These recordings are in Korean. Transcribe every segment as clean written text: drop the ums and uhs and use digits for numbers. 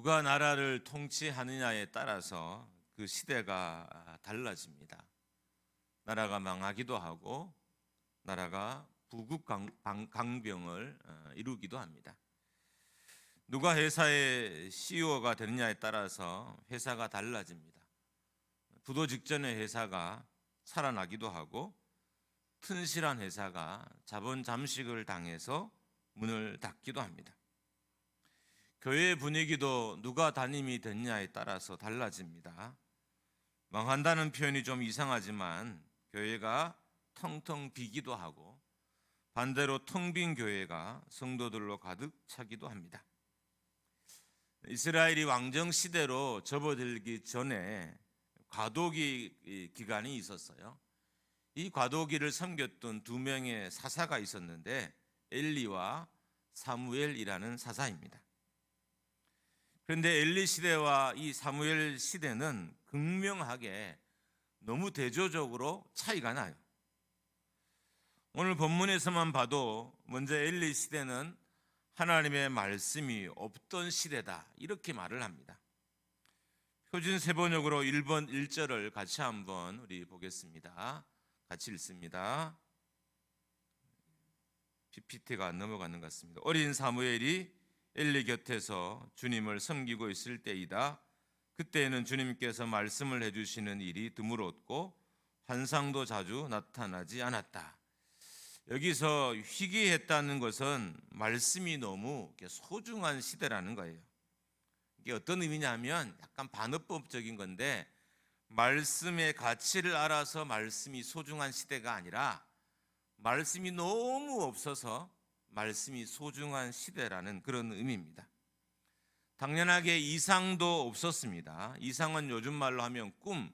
누가 나라를 통치하느냐에 따라서 그 시대가 달라집니다. 나라가 망하기도 하고 나라가 부국강병을 이루기도 합니다. 누가 회사의 CEO가 되느냐에 따라서 회사가 달라집니다. 부도 직전의 회사가 살아나기도 하고 튼실한 회사가 자본 잠식을 당해서 문을 닫기도 합니다. 교회 분위기도 누가 담임이 됐냐에 따라서 달라집니다. 망한다는 표현이 좀 이상하지만 교회가 텅텅 비기도 하고 반대로 텅 빈 교회가 성도들로 가득 차기도 합니다. 이스라엘이 왕정 시대로 접어들기 전에 과도기 기간이 있었어요. 이 과도기를 섬겼던 두 명의 사사가 있었는데 엘리와 사무엘이라는 사사입니다. 그런데 엘리 시대와 이 사무엘 시대는 극명하게 너무 대조적으로 차이가 나요. 오늘 본문에서만 봐도 먼저 엘리 시대는 하나님의 말씀이 없던 시대다 이렇게 말을 합니다. 표준 세번역으로 1번 1절을 같이 한번 우리 보겠습니다. 같이 읽습니다. PPT가 안 넘어가는 것 같습니다. 어린 사무엘이 엘리 곁에서 주님을 섬기고 있을 때이다. 그때에는 주님께서 말씀을 해주시는 일이 드물었고 환상도 자주 나타나지 않았다. 여기서 희귀했다는 것은 말씀이 너무 소중한 시대라는 거예요. 이게 어떤 의미냐면 약간 반어법적인 건데 말씀의 가치를 알아서 말씀이 소중한 시대가 아니라 말씀이 너무 없어서 말씀이 소중한 시대라는 그런 의미입니다. 당연하게 이상도 없었습니다. 이상은 요즘 말로 하면 꿈,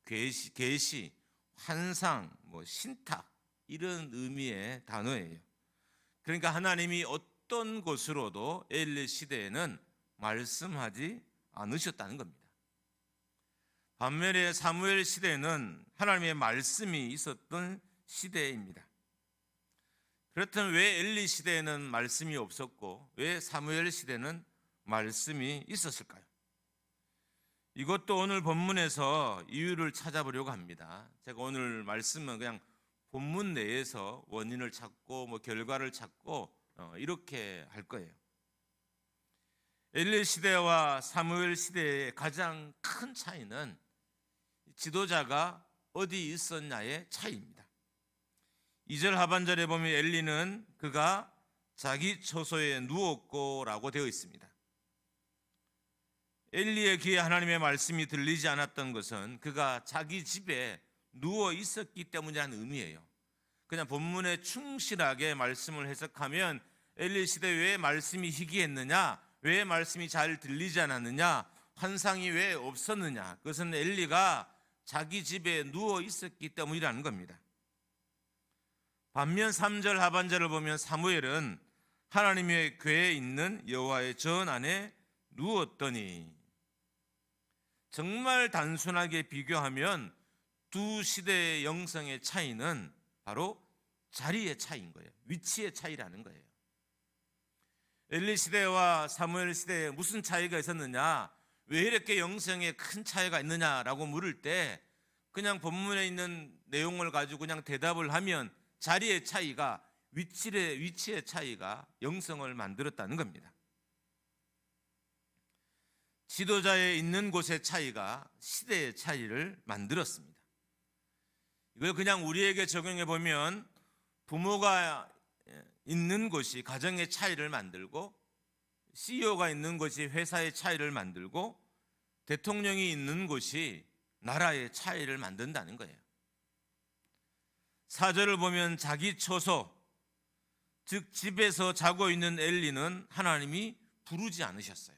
계시, 환상, 신탁 이런 의미의 단어예요. 그러니까 하나님이 어떤 것으로도 엘리 시대에는 말씀하지 않으셨다는 겁니다. 반면에 사무엘 시대는 하나님의 말씀이 있었던 시대입니다. 그렇다면 왜 엘리 시대에는 말씀이 없었고 왜 사무엘 시대는 말씀이 있었을까요? 이것도 오늘 본문에서 이유를 찾아보려고 합니다. 제가 오늘 말씀은 그냥 본문 내에서 원인을 찾고 결과를 찾고 이렇게 할 거예요. 엘리 시대와 사무엘 시대의 가장 큰 차이는 지도자가 어디 있었냐의 차이입니다. 2절 하반절에 보면 엘리는 그가 자기 처소에 누웠고 라고 되어 있습니다. 엘리의 귀에 하나님의 말씀이 들리지 않았던 것은 그가 자기 집에 누워 있었기 때문이라는 의미예요. 그냥 본문에 충실하게 말씀을 해석하면 엘리 시대 왜 말씀이 희귀했느냐, 왜 말씀이 잘 들리지 않았느냐, 환상이 왜 없었느냐, 그것은 엘리가 자기 집에 누워 있었기 때문이라는 겁니다. 반면 3절 하반절을 보면 사무엘은 하나님의 궤에 있는 여호와의 전 안에 누웠더니, 정말 단순하게 비교하면 두 시대의 영성의 차이는 바로 자리의 차이인 거예요. 위치의 차이라는 거예요. 엘리 시대와 사무엘 시대에 무슨 차이가 있었느냐, 왜 이렇게 영성에 큰 차이가 있느냐라고 물을 때 그냥 본문에 있는 내용을 가지고 그냥 대답을 하면 자리의 차이가, 위치의 차이가 영성을 만들었다는 겁니다. 지도자의 있는 곳의 차이가 시대의 차이를 만들었습니다. 이걸 그냥 우리에게 적용해 보면 부모가 있는 곳이 가정의 차이를 만들고 CEO가 있는 곳이 회사의 차이를 만들고 대통령이 있는 곳이 나라의 차이를 만든다는 거예요. 4절을 보면 자기 처소, 즉 집에서 자고 있는 엘리는 하나님이 부르지 않으셨어요.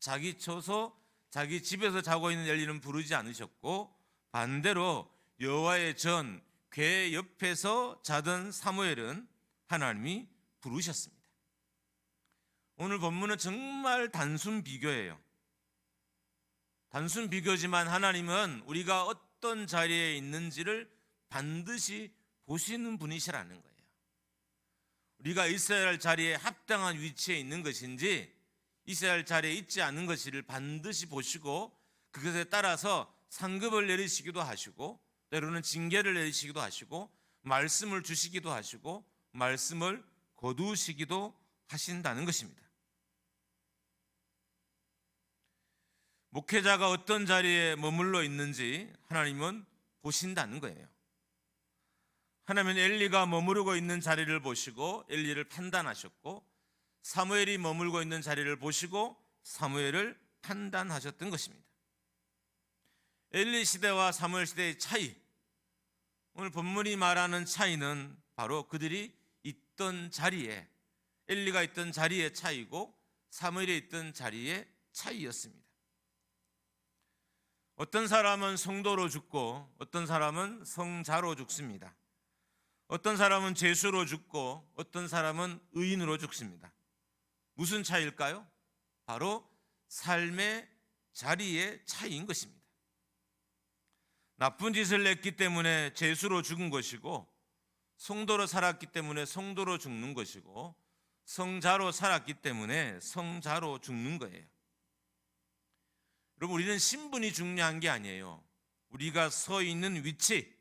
자기 처소, 자기 집에서 자고 있는 엘리는 부르지 않으셨고 반대로 여호와의 전, 궤 옆에서 자던 사무엘은 하나님이 부르셨습니다. 오늘 본문은 정말 단순 비교예요. 단순 비교지만 하나님은 우리가 어떤 자리에 있는지를 반드시 보시는 분이시라는 거예요. 우리가 있어야 할 자리에 합당한 위치에 있는 것인지 있어야 할 자리에 있지 않은 것을 반드시 보시고 그것에 따라서 상급을 내리시기도 하시고 때로는 징계를 내리시기도 하시고 말씀을 주시기도 하시고 말씀을 거두시기도 하신다는 것입니다. 목회자가 어떤 자리에 머물러 있는지 하나님은 보신다는 거예요. 하나님은 엘리가 머무르고 있는 자리를 보시고 엘리를 판단하셨고 사무엘이 머물고 있는 자리를 보시고 사무엘을 판단하셨던 것입니다. 엘리 시대와 사무엘 시대의 차이, 오늘 본문이 말하는 차이는 바로 그들이 있던 자리에, 엘리가 있던 자리의 차이고 사무엘이 있던 자리의 차이였습니다. 어떤 사람은 성도로 죽고 어떤 사람은 성자로 죽습니다. 어떤 사람은 죄수로 죽고 어떤 사람은 의인으로 죽습니다. 무슨 차이일까요? 바로 삶의 자리의 차이인 것입니다. 나쁜 짓을 했기 때문에 죄수로 죽은 것이고 성도로 살았기 때문에 성도로 죽는 것이고 성자로 살았기 때문에 성자로 죽는 거예요. 여러분, 우리는 신분이 중요한 게 아니에요. 우리가 서 있는 위치,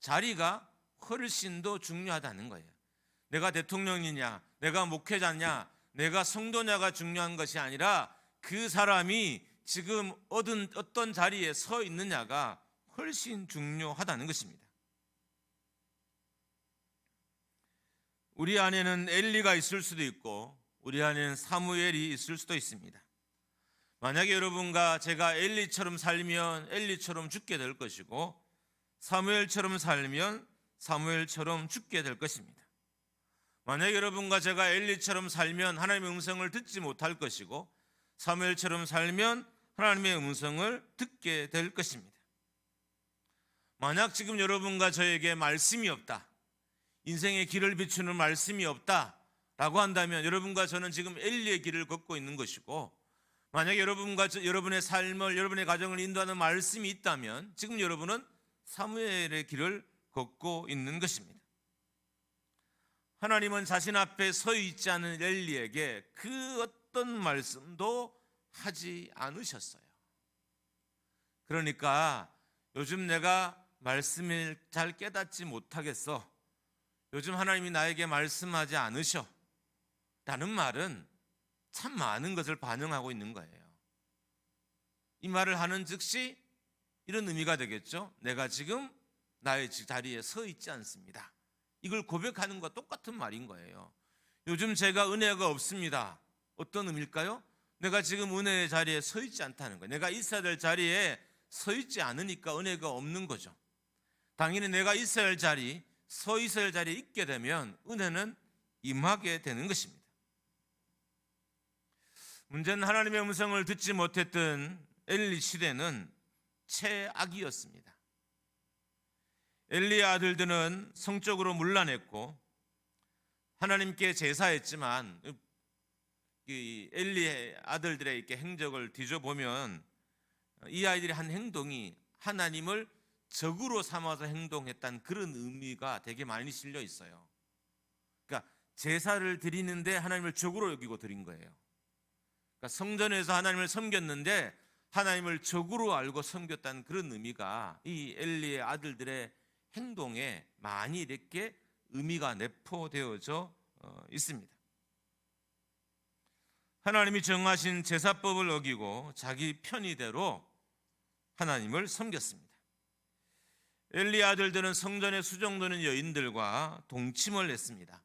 자리가 훨씬 더 중요하다는 거예요. 내가 대통령이냐, 내가 목회자냐, 내가 성도냐가 중요한 것이 아니라 그 사람이 지금 어떤 자리에 서 있느냐가 훨씬 중요하다는 것입니다. 우리 안에는 엘리가 있을 수도 있고 우리 안에는 사무엘이 있을 수도 있습니다. 만약에 여러분과 제가 엘리처럼 살면 엘리처럼 죽게 될 것이고 사무엘처럼 살면 사무엘처럼 죽게 될 것입니다. 만약에 여러분과 제가 엘리처럼 살면 하나님의 음성을 듣지 못할 것이고 사무엘처럼 살면 하나님의 음성을 듣게 될 것입니다. 만약 지금 여러분과 저에게 말씀이 없다, 인생의 길을 비추는 말씀이 없다라고 한다면 여러분과 저는 지금 엘리의 길을 걷고 있는 것이고, 만약에 여러분과 여러분의 삶을, 여러분의 가정을 인도하는 말씀이 있다면 지금 여러분은 사무엘의 길을 걷고 있는 것입니다. 하나님은 자신 앞에 서 있지 않은 엘리에게 그 어떤 말씀도 하지 않으셨어요. 그러니까 요즘 내가 말씀을 잘 깨닫지 못하겠어, 요즘 하나님이 나에게 말씀하지 않으셔 라는 말은 참 많은 것을 반영하고 있는 거예요. 이 말을 하는 즉시 이런 의미가 되겠죠. 내가 지금 나의 자리에 서 있지 않습니다. 이걸 고백하는 것과 똑같은 말인 거예요. 요즘 제가 은혜가 없습니다. 어떤 의미일까요? 내가 지금 은혜의 자리에 서 있지 않다는 거예요. 내가 있어야 될 자리에 서 있지 않으니까 은혜가 없는 거죠. 당연히 내가 있어야 할 자리, 서 있어야 할 자리에 있게 되면 은혜는 임하게 되는 것입니다. 문제는 하나님의 음성을 듣지 못했던 엘리 시대는 최악이었습니다. 엘리의 아들들은 성적으로 문란했고 하나님께 제사했지만 이 엘리의 아들들의 이렇게 행적을 뒤져보면 이 아이들이 한 행동이 하나님을 적으로 삼아서 행동했다는 그런 의미가 되게 많이 실려 있어요. 그러니까 제사를 드리는데 하나님을 적으로 여기고 드린 거예요. 그러니까 성전에서 하나님을 섬겼는데 하나님을 적으로 알고 섬겼다는 그런 의미가 이 엘리의 아들들의 행동에 많이 이렇게 의미가 내포되어져 있습니다. 하나님이 정하신 제사법을 어기고 자기 편의대로 하나님을 섬겼습니다. 엘리 아들들은 성전에 수정되는 여인들과 동침을 했습니다.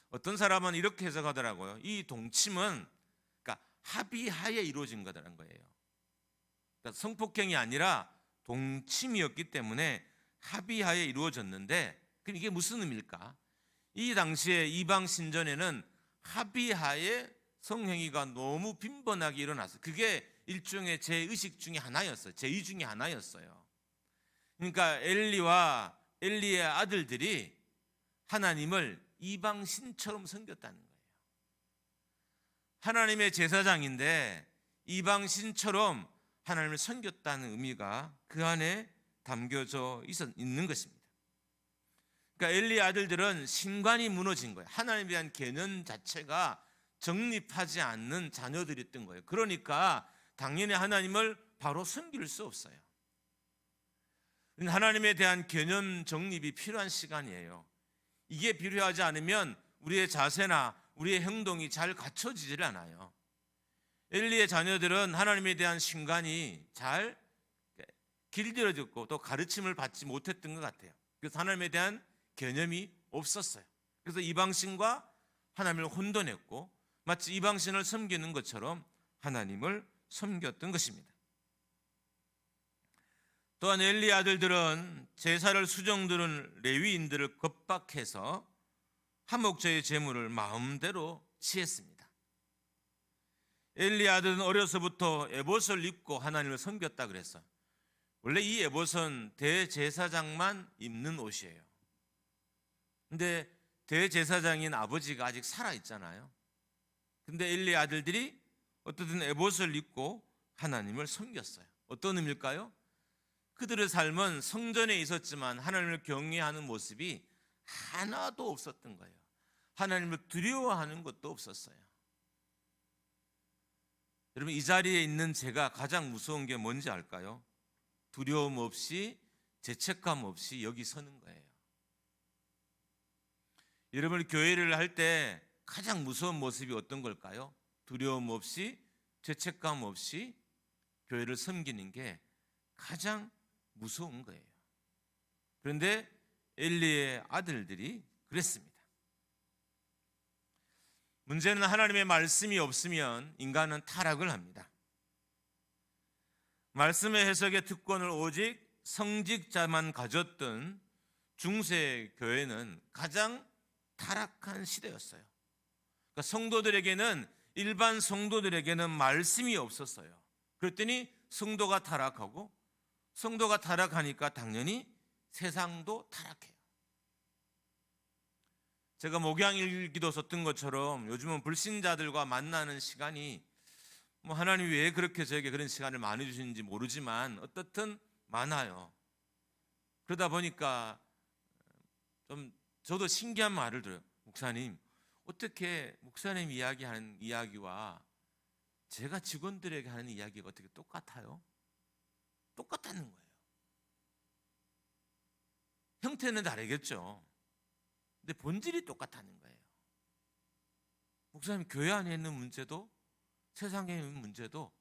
어떤 사람은 이렇게 해석하더라고요. 이 동침은 그러니까 합의하에 이루어진 거라는 거예요. 그러니까 성폭행이 아니라 동침이었기 때문에 합의하에 이루어졌는데, 그럼 이게 무슨 의미일까? 이 당시에 이방 신전에는 합의하에 성행위가 너무 빈번하게 일어났어요. 그게 일종의 제의식 중에 하나였어요. 제의 중에 하나였어요. 그러니까 엘리와 엘리의 아들들이 하나님을 이방 신처럼 섬겼다는 거예요. 하나님의 제사장인데 이방 신처럼 하나님을 섬겼다는 의미가 그 안에 담겨져 있는 것입니다. 그러니까 엘리의 아들들은 신관이 무너진 거예요. 하나님에 대한 개념 자체가 정립하지 않는 자녀들이었던 거예요. 그러니까 당연히 하나님을 바로 섬길 수 없어요. 하나님에 대한 개념 정립이 필요한 시간이에요. 이게 필요하지 않으면 우리의 자세나 우리의 행동이 잘 갖춰지질 않아요. 엘리의 자녀들은 하나님에 대한 신관이 잘 길들여졌고 또 가르침을 받지 못했던 것 같아요. 그래서 하나님에 대한 개념이 없었어요. 그래서 이방신과 하나님을 혼돈했고 마치 이방신을 섬기는 것처럼 하나님을 섬겼던 것입니다. 또한 엘리 아들들은 제사를 수종드는 레위인들을 겁박해서 화목제의 제물을 마음대로 취했습니다. 엘리 아들은 어려서부터 에봇을 입고 하나님을 섬겼다 그랬어요. 원래 이 에봇은 대제사장만 입는 옷이에요. 근데 대제사장인 아버지가 아직 살아있잖아요. 근데 엘리 아들들이 어떻든 에봇을 입고 하나님을 섬겼어요. 어떤 의미일까요? 그들의 삶은 성전에 있었지만 하나님을 경외하는 모습이 하나도 없었던 거예요. 하나님을 두려워하는 것도 없었어요. 여러분, 이 자리에 있는 제가 가장 무서운 게 뭔지 알까요? 두려움 없이 죄책감 없이 여기 서는 거예요. 여러분, 교회를 할 때 가장 무서운 모습이 어떤 걸까요? 두려움 없이 죄책감 없이 교회를 섬기는 게 가장 무서운 거예요. 그런데 엘리의 아들들이 그랬습니다. 문제는 하나님의 말씀이 없으면 인간은 타락을 합니다. 말씀의 해석의 특권을 오직 성직자만 가졌던 중세 교회는 가장 타락한 시대였어요. 그러니까 성도들에게는 일반 성도들에게는 말씀이 없었어요. 그랬더니 성도가 타락하고 성도가 타락하니까 당연히 세상도 타락해요. 제가 목양일기도 썼던 것처럼 요즘은 불신자들과 만나는 시간이 하나님이 왜 그렇게 저에게 그런 시간을 많이 주시는지 모르지만 어떻든 많아요. 그러다 보니까 좀 저도 신기한 말을 들어요. 목사님, 어떻게 목사님 이야기하는 이야기와 제가 직원들에게 하는 이야기가 어떻게 똑같아요? 똑같다는 거예요. 형태는 다르겠죠. 근데 본질이 똑같다는 거예요. 목사님, 교회 안에 있는 문제도 세상에 있는 문제도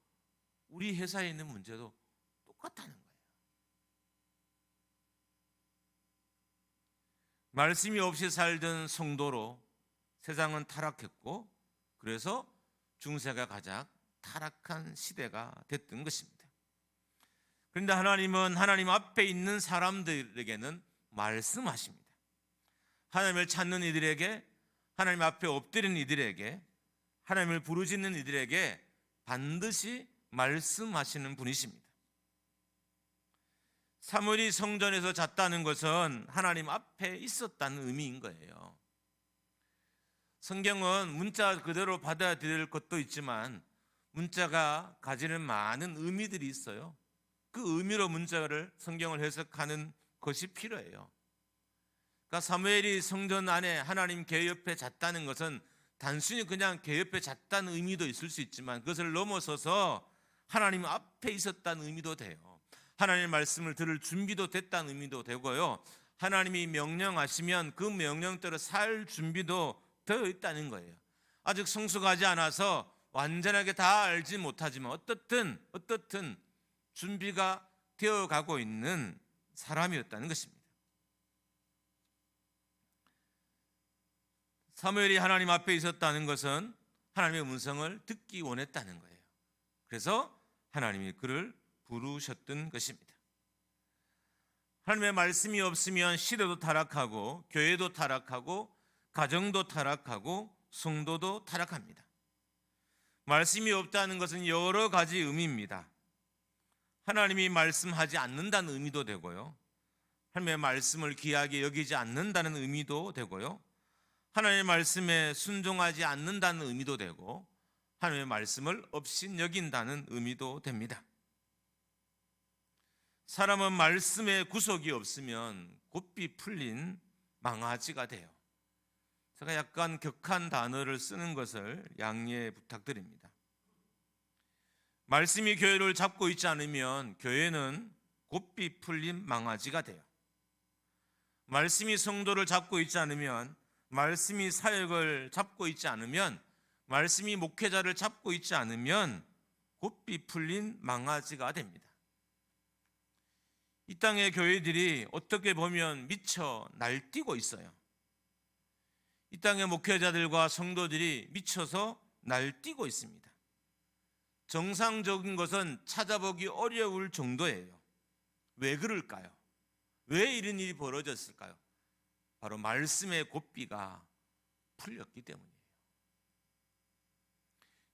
우리 회사에 있는 문제도 똑같다는 거예요. 말씀이 없이 살던 성도로 세상은 타락했고 그래서 중세가 가장 타락한 시대가 됐던 것입니다. 그런데 하나님은 하나님 앞에 있는 사람들에게는 말씀하십니다. 하나님을 찾는 이들에게, 하나님 앞에 엎드리는 이들에게, 하나님을 부르짖는 이들에게 반드시 말씀하시는 분이십니다. 사무엘이 성전에서 잤다는 것은 하나님 앞에 있었다는 의미인 거예요. 성경은 문자 그대로 받아들일 것도 있지만 문자가 가지는 많은 의미들이 있어요. 그 의미로 문자를 성경을 해석하는 것이 필요해요. 그러니까 사무엘이 성전 안에 하나님 궤 옆에 잤다는 것은 단순히 그냥 궤 옆에 잤다는 의미도 있을 수 있지만 그것을 넘어서서 하나님 앞에 있었다는 의미도 돼요. 하나님의 말씀을 들을 준비도 됐다는 의미도 되고요. 하나님이 명령하시면 그 명령대로 살 준비도 되어 있다는 거예요. 아직 성숙하지 않아서 완전하게 다 알지 못하지만 어떻든 준비가 되어가고 있는 사람이었다는 것입니다. 사무엘이 하나님 앞에 있었다는 것은 하나님의 음성을 듣기 원했다는 거예요. 그래서 하나님이 그를 부르셨던 것입니다. 하나님의 말씀이 없으면 시대도 타락하고 교회도 타락하고 가정도 타락하고 성도도 타락합니다. 말씀이 없다는 것은 여러 가지 의미입니다. 하나님이 말씀하지 않는다는 의미도 되고요. 하나님의 말씀을 귀하게 여기지 않는다는 의미도 되고요. 하나님의 말씀에 순종하지 않는다는 의미도 되고 하나님의 말씀을 업신여긴다는 의미도 됩니다. 사람은 말씀에 구속이 없으면 곱비 풀린 망아지가 돼요. 제가 약간 격한 단어를 쓰는 것을 양해 부탁드립니다. 말씀이 교회를 잡고 있지 않으면 교회는 고삐 풀린 망아지가 돼요. 말씀이 성도를 잡고 있지 않으면, 말씀이 사역을 잡고 있지 않으면, 말씀이 목회자를 잡고 있지 않으면 고삐 풀린 망아지가 됩니다. 이 땅의 교회들이 어떻게 보면 미쳐 날뛰고 있어요. 이 땅의 목회자들과 성도들이 미쳐서 날뛰고 있습니다. 정상적인 것은 찾아보기 어려울 정도예요. 왜 그럴까요? 왜 이런 일이 벌어졌을까요? 바로 말씀의 고삐가 풀렸기 때문이에요.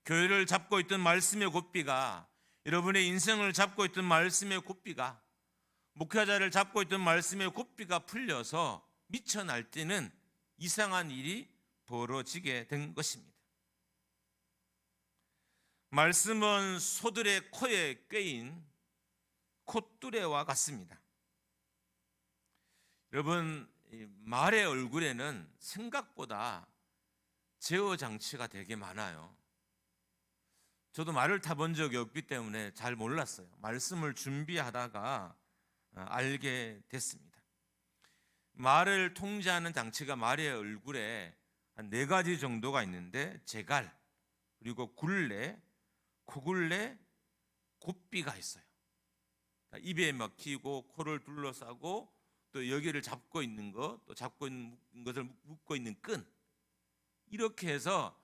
교회를 잡고 있던 말씀의 고삐가, 여러분의 인생을 잡고 있던 말씀의 고삐가, 목회자를 잡고 있던 말씀의 고삐가 풀려서 미쳐 날뛰는 이상한 일이 벌어지게 된 것입니다. 말씀은 소들의 코에 꿰인 콧뚜레와 같습니다. 여러분, 말의 얼굴에는 생각보다 제어 장치가 되게 많아요. 저도 말을 타본 적이 없기 때문에 잘 몰랐어요. 말씀을 준비하다가 알게 됐습니다. 말을 통제하는 장치가 말의 얼굴에 한 4가지 정도가 있는데, 제갈, 그리고 굴레, 코굴레, 고삐가 있어요. 입에 막히고 코를 둘러싸고 또 여기를 잡고 있는 것, 또 잡고 있는 것을 묶고 있는 끈, 이렇게 해서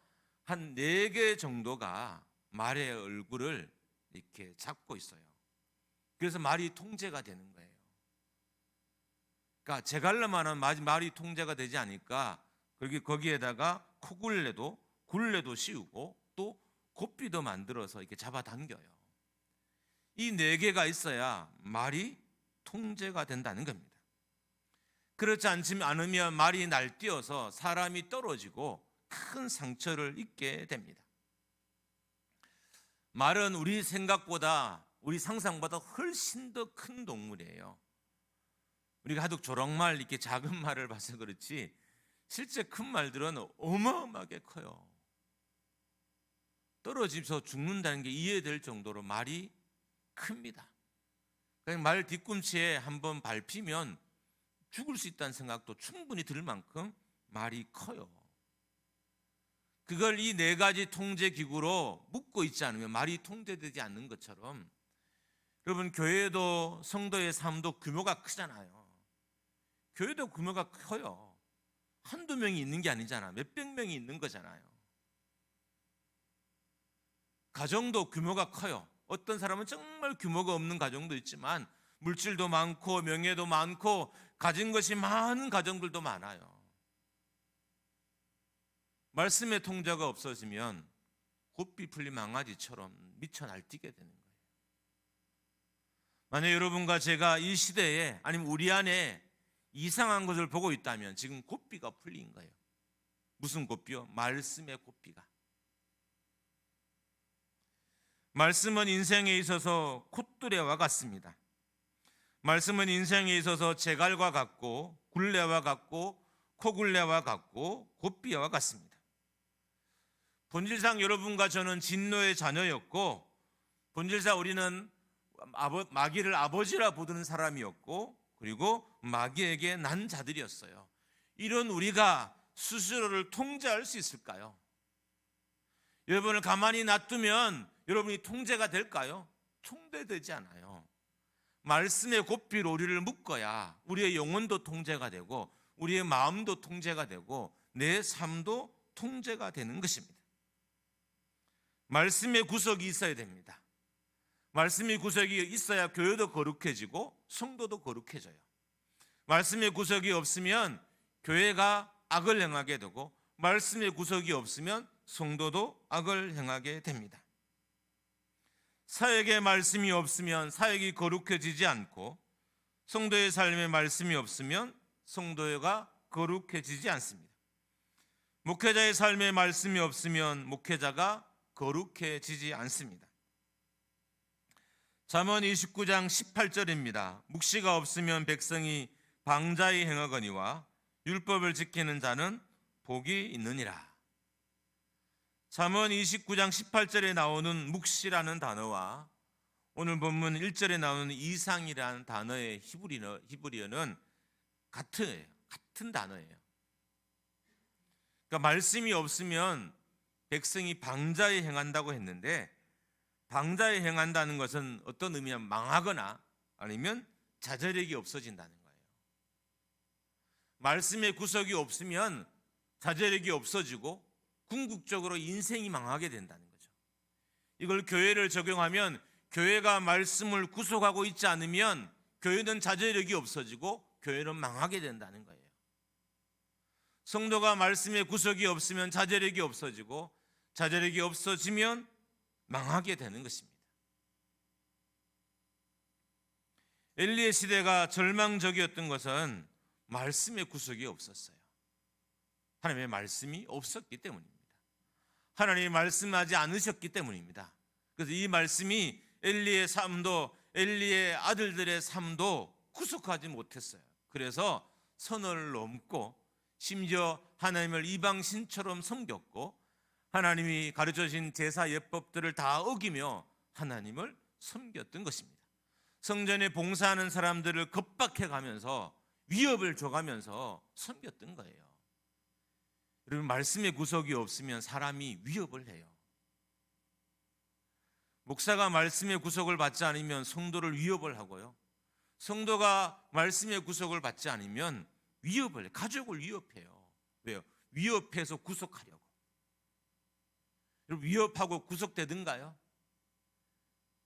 한 4개 정도가 말의 얼굴을 이렇게 잡고 있어요. 그래서 말이 통제가 되는 거예요. 그러니까 제갈로만은 말이 통제가 되지 않으니까 거기에다가 코굴레도 굴레도 씌우고 또 고삐도 만들어서 이렇게 잡아당겨요. 이 4개가 있어야 말이 통제가 된다는 겁니다. 그렇지 않으면 말이 날뛰어서 사람이 떨어지고 큰 상처를 입게 됩니다. 말은 우리 생각보다, 우리 상상보다 훨씬 더 큰 동물이에요. 우리가 하도 조랑말, 이렇게 작은 말을 봐서 그렇지 실제 큰 말들은 어마어마하게 커요. 떨어지면서 죽는다는 게 이해될 정도로 말이 큽니다. 말 뒤꿈치에 한번 밟히면 죽을 수 있다는 생각도 충분히 들 만큼 말이 커요. 그걸 이 4가지 통제 기구로 묶고 있지 않으면 말이 통제되지 않는 것처럼, 여러분, 교회도 성도의 삶도 규모가 크잖아요. 교회도 규모가 커요. 한두 명이 있는 게 아니잖아. 몇백 명이 있는 거잖아요. 가정도 규모가 커요. 어떤 사람은 정말 규모가 없는 가정도 있지만 물질도 많고 명예도 많고 가진 것이 많은 가정들도 많아요. 말씀의 통제가 없어지면 고삐 풀린 망아지처럼 미쳐 날뛰게 되는 거예요. 만약 여러분과 제가 이 시대에, 아니면 우리 안에 이상한 것을 보고 있다면 지금 고삐가 풀린 거예요. 무슨 고삐요? 말씀의 고삐가. 말씀은 인생에 있어서 콧뚜레와 같습니다. 말씀은 인생에 있어서 제갈과 같고 굴레와 같고 코굴레와 같고 고삐와 같습니다. 본질상 여러분과 저는 진노의 자녀였고, 본질상 우리는 마귀를 아버지라 부르는 사람이었고, 그리고 마귀에게 난 자들이었어요. 이런 우리가 스스로를 통제할 수 있을까요? 여러분을 가만히 놔두면 여러분이 통제가 될까요? 통제되지 않아요. 말씀의 고삐로 우리를 묶어야 우리의 영혼도 통제가 되고 우리의 마음도 통제가 되고 내 삶도 통제가 되는 것입니다. 말씀의 구석이 있어야 됩니다. 말씀의 구석이 있어야 교회도 거룩해지고 성도도 거룩해져요. 말씀의 구석이 없으면 교회가 악을 행하게 되고, 말씀의 구석이 없으면 성도도 악을 행하게 됩니다. 사역의 말씀이 없으면 사역이 거룩해지지 않고, 성도의 삶에 말씀이 없으면 성도가 거룩해지지 않습니다. 목회자의 삶에 말씀이 없으면 목회자가 거룩해지지 않습니다. 잠언 29장 18절입니다. 묵시가 없으면 백성이 방자히 행하거니와 율법을 지키는 자는 복이 있느니라. 잠언 29장 18절에 나오는 묵시라는 단어와 오늘 본문 1절에 나오는 이상이라는 단어의 히브리어는 같은 단어예요. 그러니까 말씀이 없으면 백성이 방자에 행한다고 했는데, 방자에 행한다는 것은 어떤 의미냐면 망하거나 아니면 자제력이 없어진다는 거예요. 말씀의 구석이 없으면 자제력이 없어지고 궁극적으로 인생이 망하게 된다는 거죠. 이걸 교회를 적용하면 교회가 말씀을 구속하고 있지 않으면 교회는 자제력이 없어지고 교회는 망하게 된다는 거예요. 성도가 말씀의 구속이 없으면 자제력이 없어지고 자제력이 없어지면 망하게 되는 것입니다. 엘리의 시대가 절망적이었던 것은 말씀의 구속이 없었어요. 하나님의 말씀이 없었기 때문입니다. 하나님이 말씀하지 않으셨기 때문입니다. 그래서 이 말씀이 엘리의 삶도, 엘리의 아들들의 삶도 구속하지 못했어요. 그래서 선을 넘고 심지어 하나님을 이방신처럼 섬겼고 하나님이 가르쳐주신 제사 예법들을 다 어기며 하나님을 섬겼던 것입니다. 성전에 봉사하는 사람들을 겁박해 가면서 위협을 줘가면서 섬겼던 거예요. 여러분, 말씀의 구속이 없으면 사람이 위협을 해요. 목사가 말씀의 구속을 받지 않으면 성도를 위협을 하고요, 성도가 말씀의 구속을 받지 않으면 위협을, 가족을 위협해요. 왜요? 위협해서 구속하려고. 여러분, 위협하고 구속되든가요?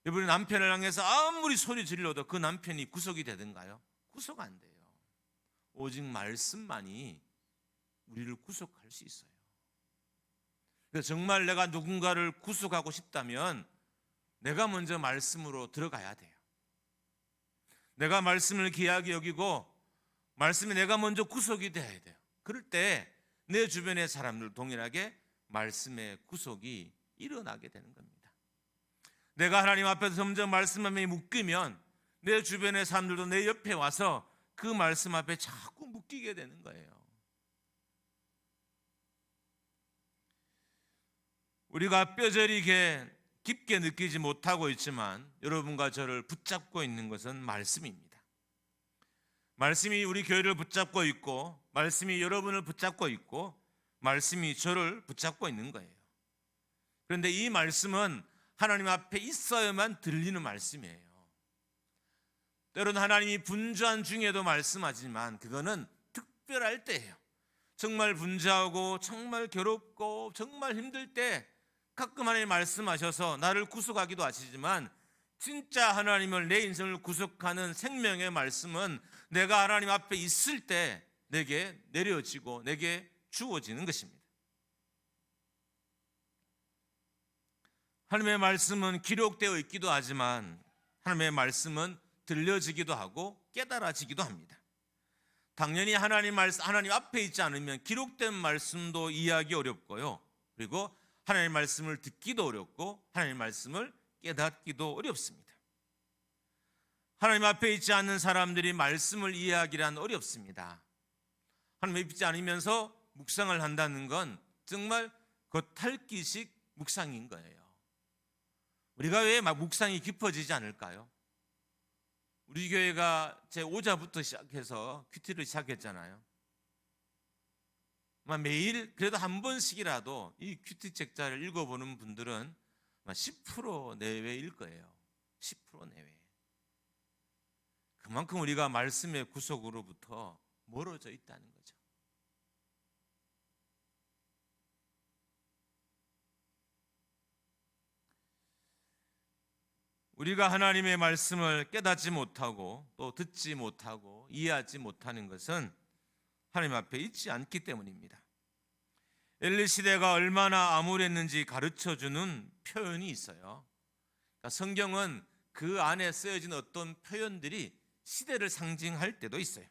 여러분이 남편을 향해서 아무리 소리 질러도 그 남편이 구속이 되든가요? 구속 안 돼요. 오직 말씀만이 우리를 구속할 수 있어요. 그래서 정말 내가 누군가를 구속하고 싶다면 내가 먼저 말씀으로 들어가야 돼요. 내가 말씀을 귀하게 여기고 말씀에 내가 먼저 구속이 돼야 돼요. 그럴 때 내 주변의 사람들 동일하게 말씀의 구속이 일어나게 되는 겁니다. 내가 하나님 앞에서 점점 말씀에 묶이면 내 주변의 사람들도 내 옆에 와서 그 말씀 앞에 자꾸 묶이게 되는 거예요. 우리가 뼈저리게 깊게 느끼지 못하고 있지만 여러분과 저를 붙잡고 있는 것은 말씀입니다. 말씀이 우리 교회를 붙잡고 있고 말씀이 여러분을 붙잡고 있고 말씀이 저를 붙잡고 있는 거예요. 그런데 이 말씀은 하나님 앞에 있어야만 들리는 말씀이에요. 때로는 하나님이 분주한 중에도 말씀하지만 그거는 특별할 때예요. 정말 분주하고 정말 괴롭고 정말 힘들 때 가끔 하나님 말씀하셔서 나를 구속하기도 하시지만 진짜 하나님을, 내 인생을 구속하는 생명의 말씀은 내가 하나님 앞에 있을 때 내게 내려지고 내게 주어지는 것입니다. 하나님의 말씀은 기록되어 있기도 하지만 하나님의 말씀은 들려지기도 하고 깨달아지기도 합니다. 당연히 하나님 앞에 있지 않으면 기록된 말씀도 이해하기 어렵고요, 그리고 하나님의 말씀을 듣기도 어렵고 하나님의 말씀을 깨닫기도 어렵습니다. 하나님 앞에 있지 않는 사람들이 말씀을 이해하기란 어렵습니다. 하나님 믿지 않으면서 묵상을 한다는 건 정말 겉핥기식 묵상인 거예요. 우리가 왜 묵상이 깊어지지 않을까요? 우리 교회가 제5자부터 시작해서 큐티를 시작했잖아요. 매일 그래도 한 번씩이라도 이 큐티 책자를 읽어보는 분들은 10% 내외일 거예요. 10% 내외. 그만큼 우리가 말씀의 구속으로부터 멀어져 있다는 거죠. 우리가 하나님의 말씀을 깨닫지 못하고 또 듣지 못하고 이해하지 못하는 것은 하나님 앞에 있지 않기 때문입니다. 엘리 시대가 얼마나 암울했는지 가르쳐주는 표현이 있어요. 그러니까 성경은 그 안에 쓰여진 어떤 표현들이 시대를 상징할 때도 있어요.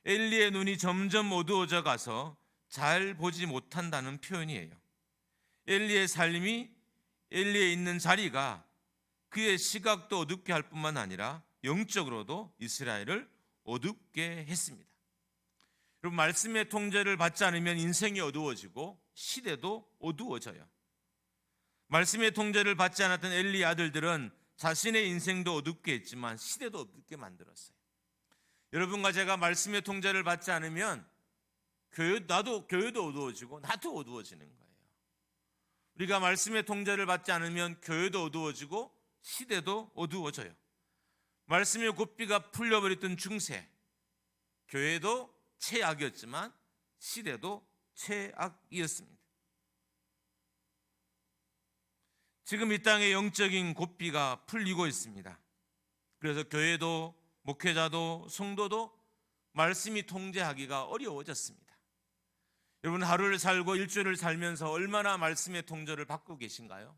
엘리의 눈이 점점 어두워져 가서 잘 보지 못한다는 표현이에요. 엘리의 삶이, 엘리에 있는 자리가 그의 시각도 어둡게 할 뿐만 아니라 영적으로도 이스라엘을 어둡게 했습니다. 그럼 말씀의 통제를 받지 않으면 인생이 어두워지고 시대도 어두워져요. 말씀의 통제를 받지 않았던 엘리의 아들들은 자신의 인생도 어둡게 했지만 시대도 어둡게 만들었어요. 여러분과 제가 말씀의 통제를 받지 않으면 교회도 어두워지고 나도 어두워지는 거예요. 우리가 말씀의 통제를 받지 않으면 교회도 어두워지고 시대도 어두워져요. 말씀의 고삐가 풀려버렸던 중세, 교회도 최악이었지만 시대도 최악이었습니다. 지금 이 땅의 영적인 고삐가 풀리고 있습니다. 그래서 교회도 목회자도 성도도 말씀이 통제하기가 어려워졌습니다. 여러분, 하루를 살고 일주일을 살면서 얼마나 말씀의 통제를 받고 계신가요?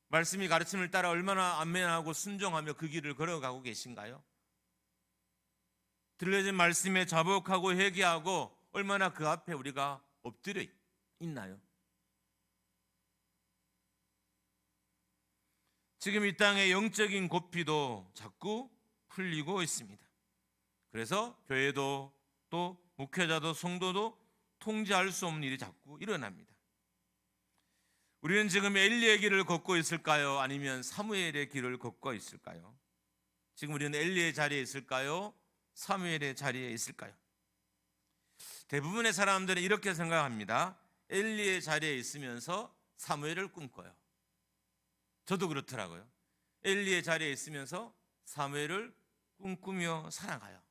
말씀이 가르침을 따라 얼마나 안면하고 순종하며 그 길을 걸어가고 계신가요? 들려진 말씀에 자복하고 회개하고 얼마나 그 앞에 우리가 엎드려 있나요? 지금 이 땅의 영적인 고삐도 자꾸 풀리고 있습니다. 그래서 교회도 또 목회자도 성도도 통제할 수 없는 일이 자꾸 일어납니다. 우리는 지금 엘리의 길을 걷고 있을까요? 아니면 사무엘의 길을 걷고 있을까요? 지금 우리는 엘리의 자리에 있을까요? 사무엘의 자리에 있을까요? 대부분의 사람들은 이렇게 생각합니다. 엘리의 자리에 있으면서 사무엘을 꿈꿔요. 저도 그렇더라고요. 엘리의 자리에 있으면서 사무엘을 꿈꾸며 살아가요.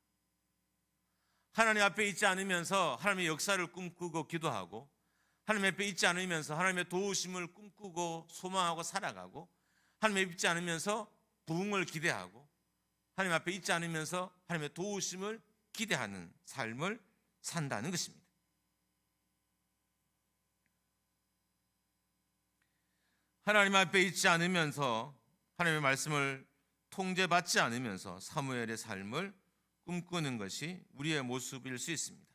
하나님 앞에 있지 않으면서 하나님의 역사를 꿈꾸고 기도하고, 하나님 앞에 있지 않으면서 하나님의 도우심을 꿈꾸고 소망하고 살아가고, 하나님 앞에 있지 않으면서 부흥을 기대하고, 하나님 앞에 있지 않으면서 하나님의 도우심을 기대하는 삶을 산다는 것입니다. 하나님 앞에 있지 않으면서 하나님의 말씀을 통제받지 않으면서 사무엘의 삶을 꿈꾸는 것이 우리의 모습일 수 있습니다.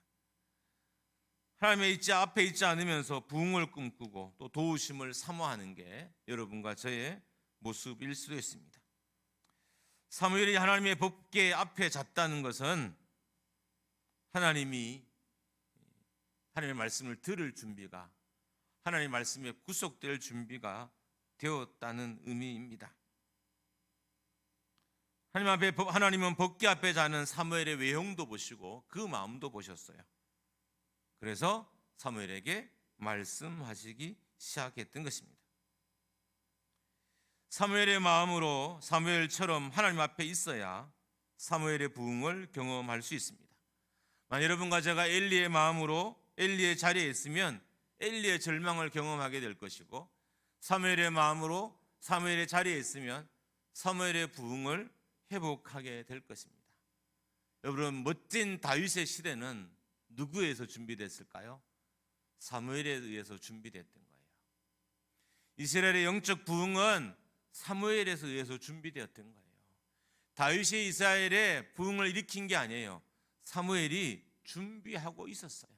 하나님의 앞에 있지 않으면서 부흥을 꿈꾸고 또 도우심을 사모하는 게 여러분과 저의 모습일 수도 있습니다. 사무엘이 하나님의 법궤 앞에 잤다는 것은 하나님이 하나님의 말씀을 들을 준비가, 하나님의 말씀에 구속될 준비가 되었다는 의미입니다. 하나님은 법궤 앞에 자는 사무엘의 외형도 보시고 그 마음도 보셨어요. 그래서 사무엘에게 말씀하시기 시작했던 것입니다. 사무엘의 마음으로 사무엘처럼 하나님 앞에 있어야 사무엘의 부흥을 경험할 수 있습니다. 만약 여러분과 제가 엘리의 마음으로 엘리의 자리에 있으면 엘리의 절망을 경험하게 될 것이고, 사무엘의 마음으로 사무엘의 자리에 있으면 사무엘의 부흥을 회복하게 될 것입니다. 여러분, 멋진 다윗의 시대는 누구에 의해서 준비됐을까요? 사무엘에 의해서 준비됐던 거예요. 이스라엘의 영적 부흥은 사무엘에서 의해서 준비되었던 거예요. 다윗이 이스라엘의 부흥을 일으킨 게 아니에요. 사무엘이 준비하고 있었어요.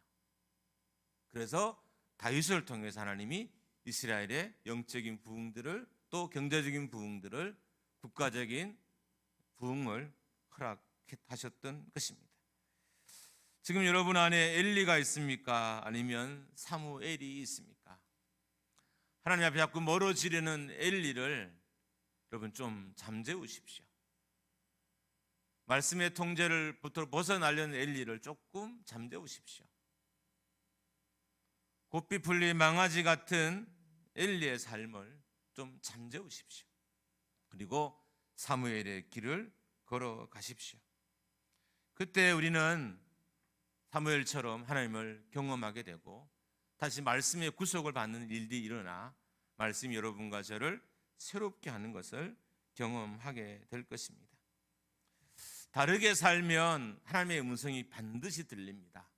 그래서 다윗을 통해서 하나님이 이스라엘의 영적인 부흥들을, 또 경제적인 부흥들을, 국가적인 부흥을 허락하셨던 것입니다. 지금 여러분 안에 엘리가 있습니까? 아니면 사무엘이 있습니까? 하나님 앞에 자꾸 멀어지려는 엘리를 여러분 좀 잠재우십시오. 말씀의 통제를부터 벗어나려는 엘리를 조금 잠재우십시오. 고삐 풀린 망아지 같은 엘리의 삶을 좀 잠재우십시오. 그리고 사무엘의 길을 걸어가십시오. 그때 우리는 사무엘처럼 하나님을 경험하게 되고 다시 말씀의 구속을 받는 일들이 일어나 말씀이 여러분과 저를 새롭게 하는 것을 경험하게 될 것입니다. 다르게 살면 하나님의 음성이 반드시 들립니다.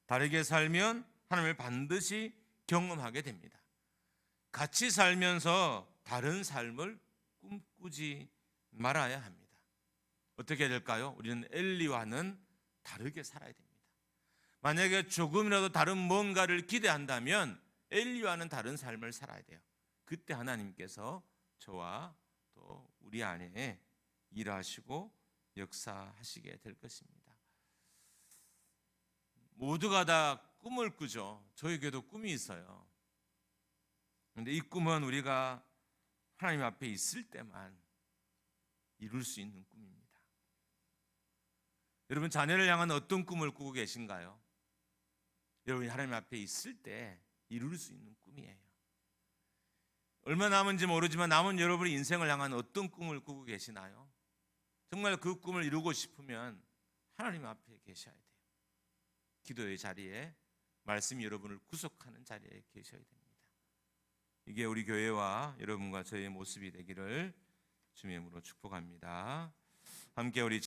다르게 살면 하나님을 반드시 경험하게 됩니다. 같이 살면서 다른 삶을 꿈꾸지 말아야 합니다. 어떻게 될까요? 우리는 엘리와는 다르게 살아야 됩니다. 만약에 조금이라도 다른 뭔가를 기대한다면 엘리와는 다른 삶을 살아야 돼요. 그때 하나님께서 저와 또 우리 안에 일하시고 역사하시게 될 것입니다. 모두가 다 꿈을 꾸죠. 저에게도 꿈이 있어요. 그런데 이 꿈은 우리가 하나님 앞에 있을 때만 이룰 수 있는 꿈입니다. 여러분, 자녀를 향한 어떤 꿈을 꾸고 계신가요? 여러분이 하나님 앞에 있을 때 이룰 수 있는 꿈이에요. 얼마 남은지 모르지만 남은 여러분의 인생을 향한 어떤 꿈을 꾸고 계시나요? 정말 그 꿈을 이루고 싶으면 하나님 앞에 계셔야 돼요. 기도의 자리에, 말씀이 여러분을 구속하는 자리에 계셔야 됩니다. 이게 우리 교회와 여러분과 저의 모습이 되기를 주님의 이름으로 축복합니다. 함께 우리